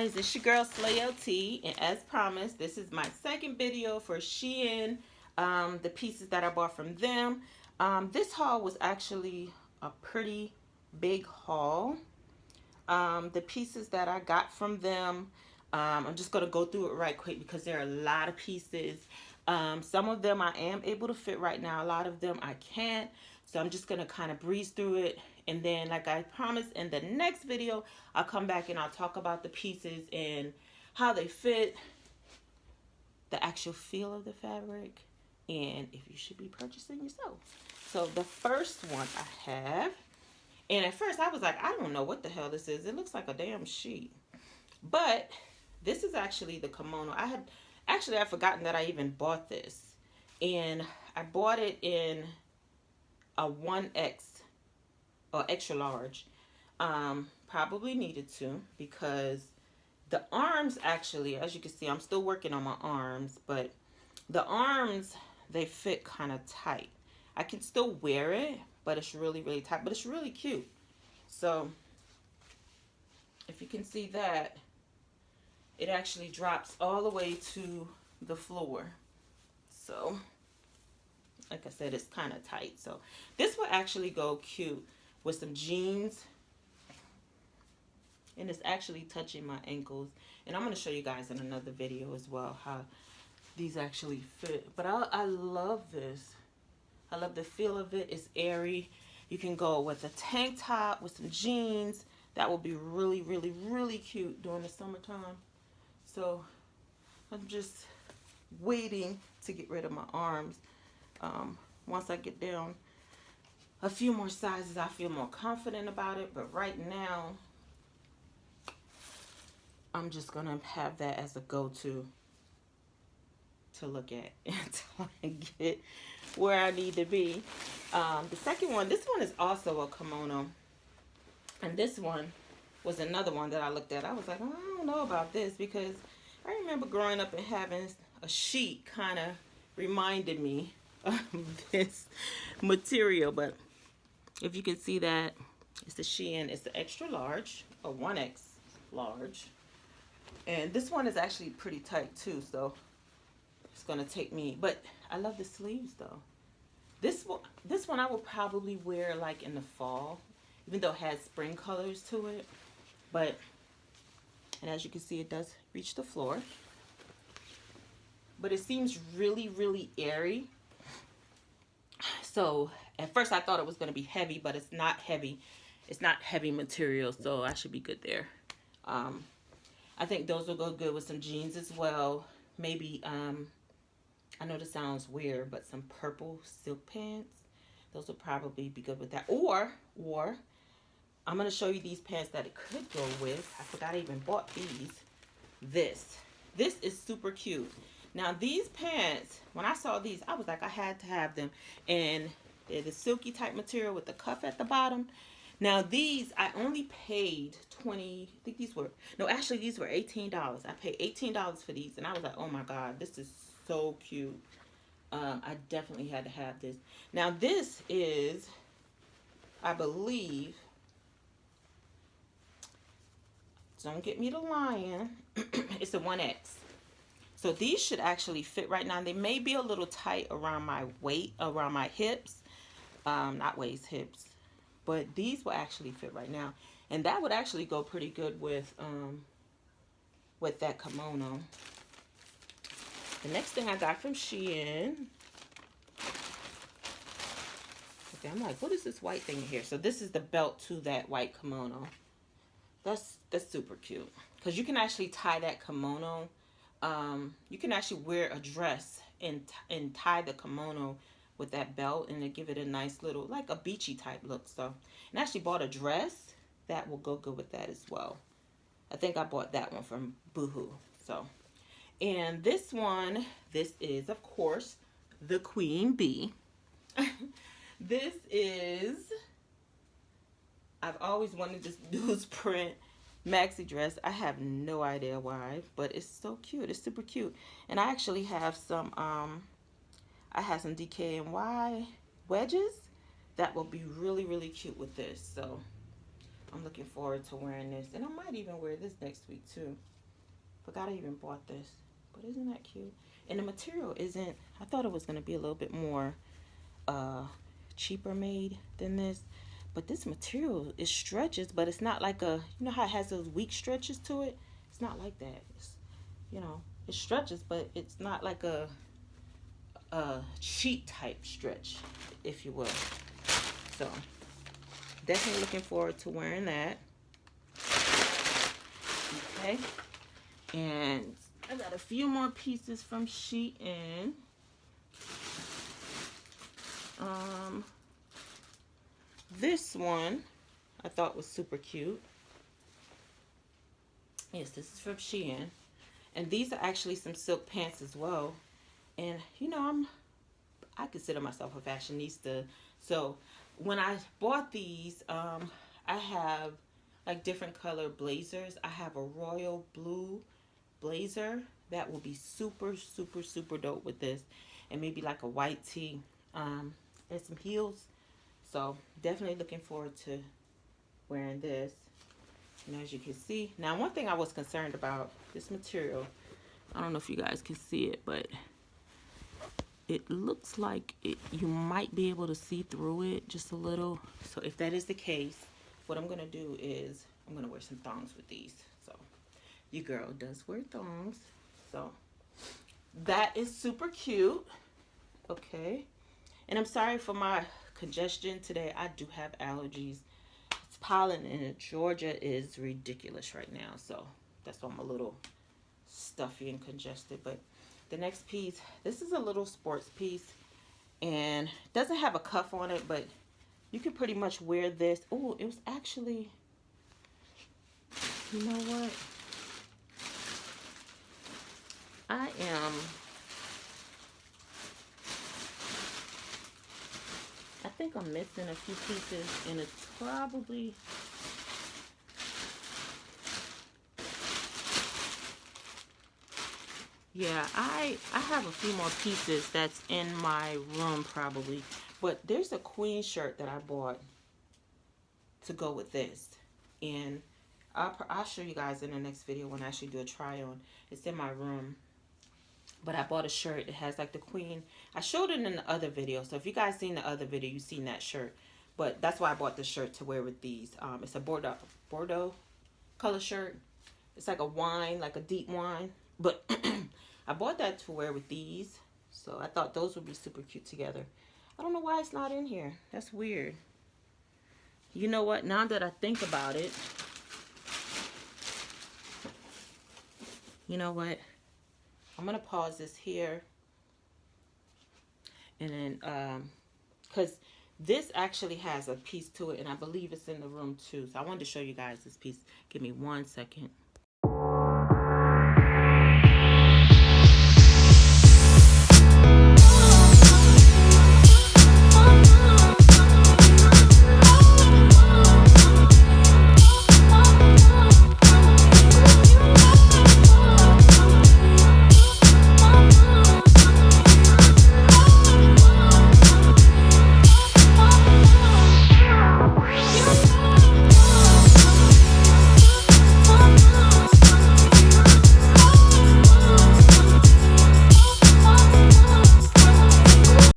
guys, it's your girl Slay LT, and as promised, this is my second video for Shein, the pieces that I bought from them. This haul was actually a pretty big haul. The pieces that I got from them, I'm just going to go through it right quick because there are a lot of pieces. Some of them I am able to fit right now, a lot of them I can't. So I'm just going to kind of breeze through it. And then, like I promised, in the next video, I'll come back and I'll talk about the pieces and how they fit, the actual feel of the fabric, and if you should be purchasing yourself. So the first one I have, and at first I was like, I don't know what the hell this is. It looks like a damn sheet. But this is actually the kimono. I'd forgotten that I even bought this. And I bought it in a 1X or extra large. Probably needed to, because the arms actually, as you can see, I'm still working on my arms, but the arms, they fit kind of tight. I can still wear it, but it's really, really tight, but it's really cute. So if you can see that, it actually drops all the way to the floor. So like I said, it's kind of tight. So this will actually go cute with some jeans. And it's actually touching my ankles. And I'm going to show you guys in another video as well how these actually fit. But I love this. I love the feel of it. It's airy. You can go with a tank top with some jeans. That will be really, really, really cute during the summertime. So I'm just waiting to get rid of my arms. Once I get down a few more sizes, I feel more confident about it. But right now, I'm just going to have that as a go-to to look at until I get where I need to be. The second one, this one is also a kimono. And this one was another one that I looked at. I was like, I don't know about this, because I remember growing up and having a sheet kind of reminded me of this material. But if you can see that, it's the Shein. It's the extra large, or 1X large. And this one is actually pretty tight too, so it's gonna take me. But I love the sleeves though. This one I will probably wear like in the fall, even though it has spring colors to it. But, and as you can see, it does reach the floor. But it seems really, really airy. So at first I thought it was gonna be heavy, but it's not heavy. It's not heavy material, so I should be good there. I think those will go good with some jeans as well. Maybe, I know this sounds weird, but some purple silk pants. Those will probably be good with that. Or I'm going to show you these pants that it could go with. I forgot I even bought these. This is super cute. Now these pants, when I saw these, I was like, I had to have them. And they're the silky type material with the cuff at the bottom. Now these, I only paid I think these were, no, actually these were $18. I paid $18 for these, and I was like, oh my God, this is so cute. I definitely had to have this. Now this is, I believe, don't get me to lying, it's a 1X. So these should actually fit right now. They may be a little tight around my around my hips, not waist, hips. But these will actually fit right now. And that would actually go pretty good with that kimono. The next thing I got from Shein. Okay, I'm like, what is this white thing here? So this is the belt to that white kimono. That's super cute. Because you can actually tie that kimono. You can actually wear a dress and tie the kimono with that belt, and to give it a nice little, like a beachy type look. So, and I actually bought a dress that will go good with that as well. I think I bought that one from Boohoo. So, and this one, this is of course the Queen Bee. This is, I've always wanted this loose print maxi dress. I have no idea why, but it's so cute. It's super cute. And I actually have some I have some DKNY wedges that will be really, really cute with this. So I'm looking forward to wearing this. And I might even wear this next week too. Forgot I even bought this. But isn't that cute? And the material isn't, I thought it was going to be a little bit more cheaper made than this. But this material, it stretches, but it's not like a, you know how it has those weak stretches to it? It's not like that. It's, you know, it stretches, but it's not like a sheet type stretch, if you will. So definitely looking forward to wearing that. Okay, and I got a few more pieces from Shein. This one I thought was super cute. Yes, this is from Shein, and these are actually some silk pants as well. And you know, I consider myself a fashionista, so when I bought these, I have like different color blazers. I have a royal blue blazer that will be super dope with this, and maybe like a white tee and some heels. So definitely looking forward to wearing this. And as you can see, now one thing I was concerned about, this material, I don't know if you guys can see it, but it looks like you might be able to see through it just a little. So if that is the case, what I'm gonna do is I'm gonna wear some thongs with these. So your girl does wear thongs, so that is super cute. Okay, and I'm sorry for my congestion today. I do have allergies. It's pollen in Georgia is ridiculous right now, so that's why I'm a little stuffy and congested. But the next piece, this is a little sports piece, and it doesn't have a cuff on it, but you can pretty much wear this. Oh, it was actually, you know what? I think I'm missing a few pieces, and it's probably, yeah, I have a few more pieces that's in my room probably. But there's a queen shirt that I bought to go with this, and I'll show you guys in the next video when I actually do a try on. It's in my room, but I bought a shirt. It has like the queen. I showed it in the other video, so if you guys seen the other video, you've seen that shirt. But that's why I bought this shirt to wear with these. It's a Bordeaux color shirt. It's like a wine, like a deep wine, but I bought that to wear with these, so I thought those would be super cute together. I don't know why it's not in here. That's weird. You know what? Now that I think about it, you know what? I'm going to pause this here. And then, because this actually has a piece to it, and I believe it's in the room too. So I wanted to show you guys this piece. Give me 1 second.